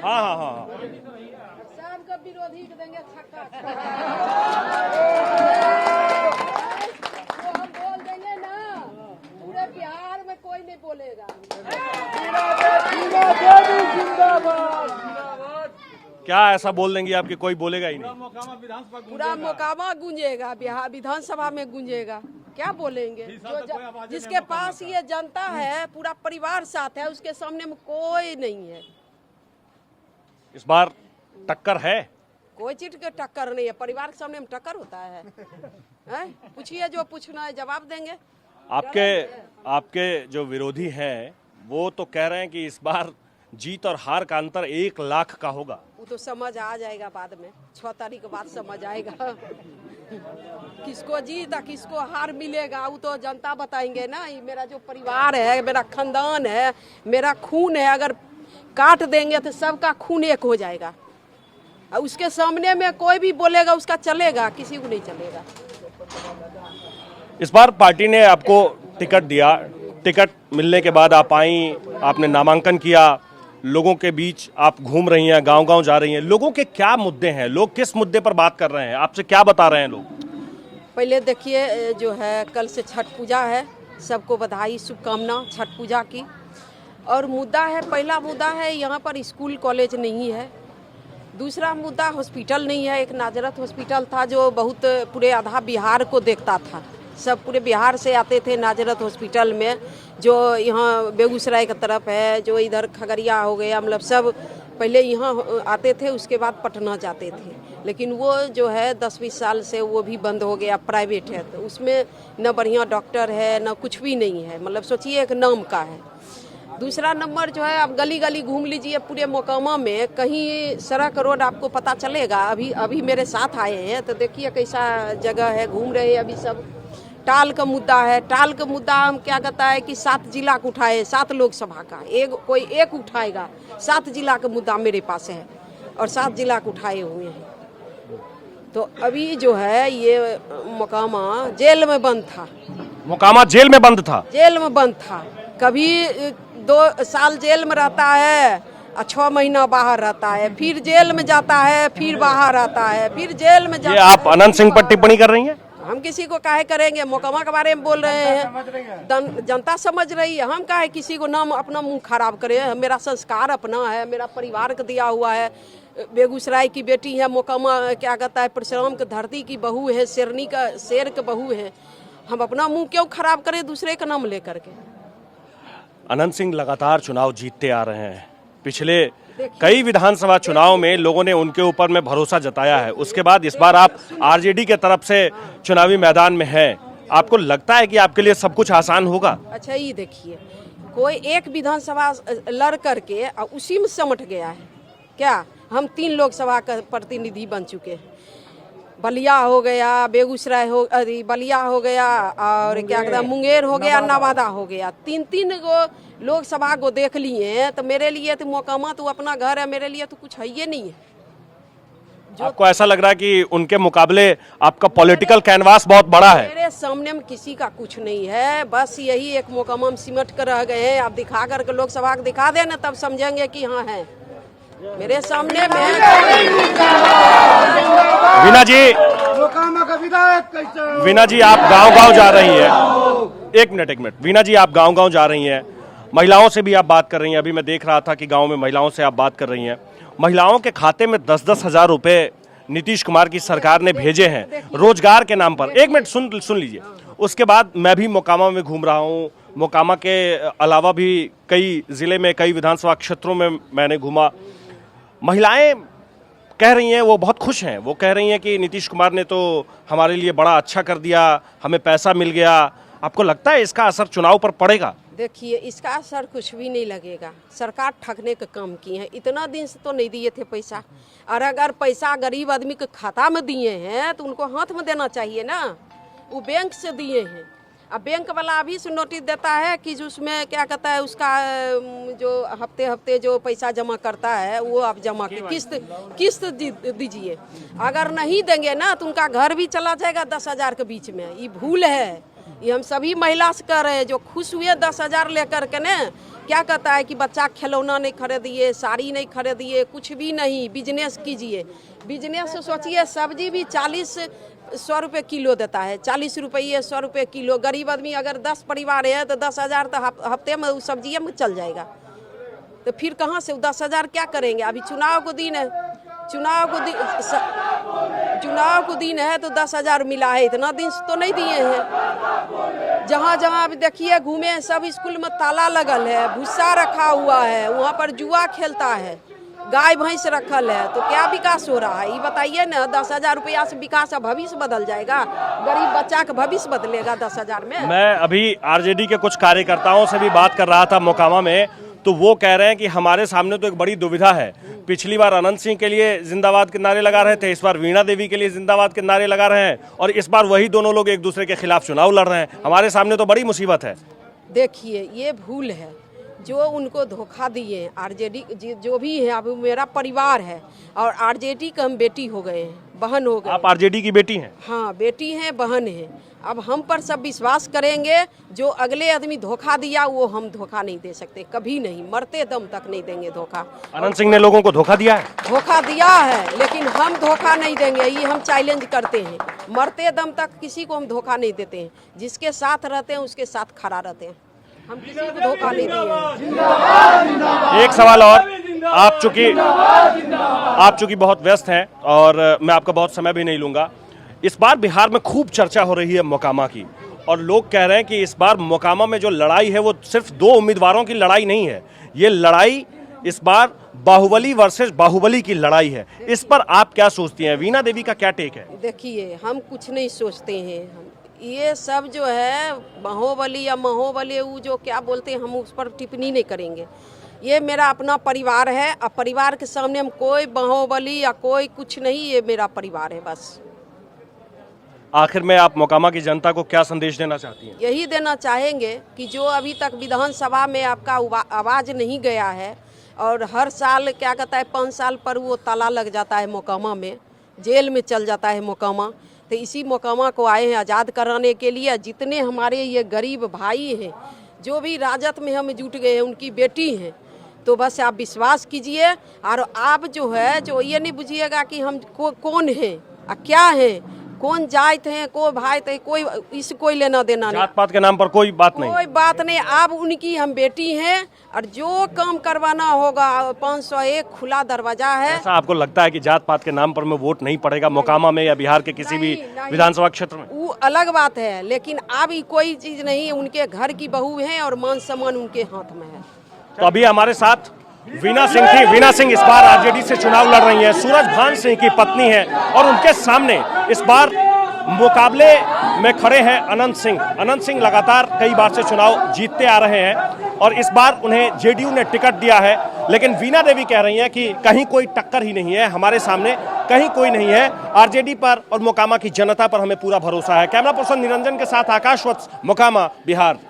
हाँ हाँ हाँ सबका विरोधी को देंगे छक्का तो हम बोल देंगे ना, पूरे बिहार में कोई नहीं बोलेगा। क्या ऐसा बोल देंगे आपके कोई बोलेगा ही नहीं? पूरा मोकामा गूंजेगा, बिहार विधानसभा में गूंजेगा। क्या बोलेंगे? जिसके पास ये जनता है, पूरा परिवार साथ है, उसके सामने में कोई नहीं है। इस बार टक्कर है? कोई चीज के टक्कर नहीं है। परिवार के सामने में टक्कर होता है? पूछिए, जो पूछना है जवाब देंगे। आपके जो विरोधी हैं वो तो कह रहे हैं कि इस बार जीत और हार का अंतर 1 लाख का होगा। वो तो समझ आ जाएगा बाद में, 6 तारीख के बाद समझ आएगा किसको जीत और किसको हार मिलेगा। वो तो जनता बताएंगे ना। ये मेरा जो परिवार है, मेरा खानदान है, मेरा खून है, अगर काट देंगे तो सबका खून एक हो जाएगा। और उसके सामने में कोई भी बोलेगा उसका चलेगा, किसी को नहीं चलेगा। इस बार पार्टी ने आपको टिकट दिया, टिकट मिलने के बाद आप आई, आपने नामांकन किया, लोगों के बीच आप घूम रही हैं, गांव-गांव जा रही हैं। लोगों के क्या मुद्दे हैं? लोग किस मुद्दे पर बात कर रहे हैं? आपसे क्या बता रहे हैं लोग? पहले देखिए, जो है कल से छठ पूजा है, सबको बधाई शुभकामना छठ पूजा की। और मुद्दा है, पहला मुद्दा है यहाँ पर स्कूल कॉलेज नहीं है। दूसरा मुद्दा हॉस्पिटल नहीं है। एक नाजरत हॉस्पिटल था जो बहुत पूरे आधा बिहार को देखता था, सब पूरे बिहार से आते थे नाजरत हॉस्पिटल में, जो यहाँ बेगूसराय की तरफ है, जो इधर खगड़िया हो गया, मतलब सब पहले यहाँ आते थे, उसके बाद पटना जाते थे। लेकिन वो जो है 10-20 साल से वो भी बंद हो गया, प्राइवेट है, तो उसमें न बढ़िया डॉक्टर है न कुछ भी नहीं है, मतलब सोचिए एक नाम का है। दूसरा नंबर जो है, आप गली गली घूम लीजिए पूरे मोकामा में, कहीं सड़क रोड आपको पता चलेगा। अभी मेरे साथ आए हैं तो देखिए कैसा जगह है, घूम रहे हैं अभी सब। टाल का मुद्दा है, टाल का मुद्दा हम क्या कहता है कि 7 जिला को उठाए, 7 लोकसभा का, कोई एक उठाएगा। 7 जिला का मुद्दा मेरे पास है और 7 जिला को उठाए हुए हैं। तो अभी जो है ये मोकामा जेल में बंद था। मोकामा जेल में बंद था? जेल में बंद था। कभी 2 साल जेल में रहता है और 6 महीना बाहर रहता है, फिर जेल में जाता है, फिर बाहर आता है, फिर जेल में जाता है। आप अनंत सिंह पर टिप्पणी कर रही हैं? हम किसी को काहे करेंगे? मोकामा के बारे में बोल रहे हैं, जनता समझ रही है। हम काहे किसी को नाम अपना मुंह खराब करें? मेरा संस्कार अपना है, मेरा परिवार का दिया हुआ है। बेगूसराय की बेटी है, मोकामा क्या कहता है परशुराम की धरती की बहू है, शेरनी का शेर की बहू है। हम अपना मुंह क्यों खराब करें दूसरे का नाम लेकर के? अनंत सिंह लगातार चुनाव जीतते आ रहे हैं। पिछले कई विधानसभा चुनाव में लोगों ने उनके ऊपर में भरोसा जताया है। उसके बाद इस बार आप आरजेडी के तरफ से चुनावी मैदान में हैं। आपको लगता है कि आपके लिए सब कुछ आसान होगा? अच्छा, ये देखिए, कोई एक विधानसभा लड़ करके उसी में समट गया है क्या? हम 3 लोकसभा का प्रतिनिधि बन चुके हैं। बलिया हो गया, बेगूसराय हो, बलिया हो गया, और क्या कहते हैं मुंगेर हो गया, नवादा हो गया। 3 गो लोकसभा को देख लिए। तो मेरे लिए तो मोकामा तो अपना घर है, मेरे लिए तो कुछ है ही नहीं है। आपको ऐसा लग रहा है कि उनके मुकाबले आपका पॉलिटिकल कैनवास बहुत बड़ा है? मेरे सामने में किसी का कुछ नहीं है, बस यही एक मोकामा में सिमट कर रह गए हैं। आप दिखा करके लोकसभा को दिखा देना, तब समझेंगे कि हाँ है मेरे सामने में। वीना जी, वीना जी आप गांव-गांव जा रही हैं। एक मिनट। वीना जी, आप गांव-गांव जा रही हैं, महिलाओं से भी आप बात कर रही हैं। अभी मैं देख रहा था कि गांव में महिलाओं से आप बात कर रही हैं। महिलाओं के खाते में 10-10 हजार रुपए नीतीश कुमार की सरकार ने भेजे हैं रोजगार के नाम पर। एक मिनट सुन लीजिए। उसके बाद मैं भी मोकामा में घूम रहा हूँ। मोकामा के अलावा भी कई जिले में, कई विधानसभा क्षेत्रों में मैंने घूमा। महिलाएं कह रही हैं वो बहुत खुश हैं। वो कह रही हैं कि नीतीश कुमार ने तो हमारे लिए बड़ा अच्छा कर दिया, हमें पैसा मिल गया। आपको लगता है इसका असर चुनाव पर पड़ेगा? देखिए, इसका असर कुछ भी नहीं लगेगा। सरकार ठगने का काम की है। इतना दिन से तो नहीं दिए थे पैसा, और अगर पैसा गरीब आदमी के खाता में दिए हैं तो उनको हाथ में देना चाहिए ना। वो बैंक से दिए हैं, अब बैंक वाला अभी से नोटिस देता है कि उसमें क्या कहता है, उसका जो हफ्ते जो पैसा जमा करता है वो आप जमा किस्त दीजिए। अगर नहीं देंगे ना तो उनका घर भी चला जाएगा 10,000 के बीच में। ये भूल है, ये हम सभी महिला से कह रहे हैं, जो खुश हुए 10,000 लेकर के न, क्या कहता है कि बच्चा खिलौना नहीं खरीदिए, साड़ी नहीं खरीदिए, कुछ भी नहीं, बिजनेस कीजिए। बिजनेस सोचिए, सब्जी भी 40-100 रुपये किलो देता है, 40 रुपये 100 रुपये किलो। गरीब आदमी अगर 10 परिवार है तो 10,000 तो हफ्ते में उस सब्जी में चल जाएगा। तो फिर कहाँ से 10,000 क्या करेंगे? अभी चुनाव को दिन है, चुनाव को दिन है तो 10,000 मिला है, इतना दिन तो नहीं दिए हैं। जहाँ जहाँ अभी देखिए घूमे, सब स्कूल में ताला लगल है, भूसा रखा हुआ है, वहाँ पर जुआ खेलता है, गाय भैंस रखल है, तो क्या विकास हो रहा है? ये बताइए ना। 10,000 रुपया से विकास का भविष्य बदल जाएगा? गरीब बच्चा का भविष्य बदलेगा 10,000 में? मैं अभी आरजेडी के कुछ कार्यकर्ताओं से भी बात कर रहा था मोकामा में, तो वो कह रहे हैं कि हमारे सामने तो एक बड़ी दुविधा है। पिछली बार अनंत सिंह के लिए जिंदाबाद के नारे लगा रहे थे, इस बार वीणा देवी के लिए जिंदाबाद के नारे लगा रहे हैं, और इस बार वही दोनों लोग एक दूसरे के खिलाफ चुनाव लड़ रहे हैं। हमारे सामने तो बड़ी मुसीबत है। देखिए, ये भूल है जो उनको धोखा दिए आरजेडी, जो भी है। अब मेरा परिवार है और आरजेडी का हम बेटी हो गए हैं, बहन हो गए। आप आरजेडी की बेटी हैं? हाँ, बेटी हैं, बहन है। अब हम पर सब विश्वास करेंगे। जो अगले आदमी धोखा दिया वो हम धोखा नहीं दे सकते, कभी नहीं, मरते दम तक नहीं देंगे धोखा। अनंत सिंह ने लोगों को धोखा दिया है? धोखा दिया है, लेकिन हम धोखा नहीं देंगे, ये हम चैलेंज करते हैं। मरते दम तक किसी को हम धोखा नहीं देते हैं। जिसके साथ रहते हैं उसके साथ खड़ा रहते हैं, हम किसी को धोखा नहीं दिए। एक सवाल और, आप चूंकि बहुत व्यस्त हैं और मैं आपका बहुत समय भी नहीं लूंगा, इस बार बिहार में खूब चर्चा हो रही है मोकामा की, और लोग कह रहे हैं कि इस बार मोकामा में जो लड़ाई है वो सिर्फ 2 उम्मीदवारों की लड़ाई नहीं है, ये लड़ाई इस बार बाहुबली वर्सेस बाहुबली की लड़ाई है। इस पर आप क्या सोचती हैं? वीणा देवी का क्या टेक है? देखिए, हम कुछ नहीं सोचते हैं। ये सब जो है बाहुबली या महोबली, वो जो क्या बोलते हैं, हम उस पर टिप्पणी नहीं करेंगे। ये मेरा अपना परिवार है, अब परिवार के सामने हम कोई बाहुबली या कोई कुछ नहीं, ये मेरा परिवार है बस। आखिर में आप मोकामा की जनता को क्या संदेश देना चाहती हैं? यही देना चाहेंगे कि जो अभी तक विधानसभा में आपका आवाज़ नहीं गया है, और हर साल क्या कहता है 5 साल पर वो ताला लग जाता है मोकामा में, जेल में चल जाता है मोकामा, तो इसी मोकामा को आए हैं आज़ाद कराने के लिए। जितने हमारे ये गरीब भाई हैं, जो भी राजद में हम जुट गए हैं, उनकी बेटी हैं, तो बस आप विश्वास कीजिए। और आप जो है, जो ये नहीं बुझिएगा कि हम कौन हैं और क्या हैं, कौन जात हैं, को भाई थे, कोई इस कोई लेना देना नहीं। जात पात के नाम पर कोई बात नहीं, कोई बात नहीं। आप उनकी हम बेटी हैं, और जो काम करवाना होगा 501 खुला दरवाजा है। ऐसा आपको लगता है कि जात पात के नाम पर में वोट नहीं पड़ेगा मोकामा में या बिहार के किसी भी विधानसभा क्षेत्र में? वो अलग बात है, लेकिन अब कोई चीज नहीं, उनके घर की बहू है और मान सम्मान उनके हाथ में है। तो अभी हमारे साथ वीणा सिंह थी। वीणा सिंह इस बार आरजेडी से चुनाव लड़ रही हैं, सूरजभान सिंह की पत्नी है, और उनके सामने इस बार मुकाबले में खड़े हैं अनंत सिंह। अनंत सिंह लगातार कई बार से चुनाव जीतते आ रहे हैं और इस बार उन्हें जेडीयू ने टिकट दिया है, लेकिन वीणा देवी कह रही हैं कि कहीं कोई टक्कर ही नहीं है, हमारे सामने कहीं कोई नहीं है। आरजेडी पर और मोकामा की जनता पर हमें पूरा भरोसा है। कैमरा पर्सन निरंजन के साथ आकाश वत्स, मोकामा, बिहार।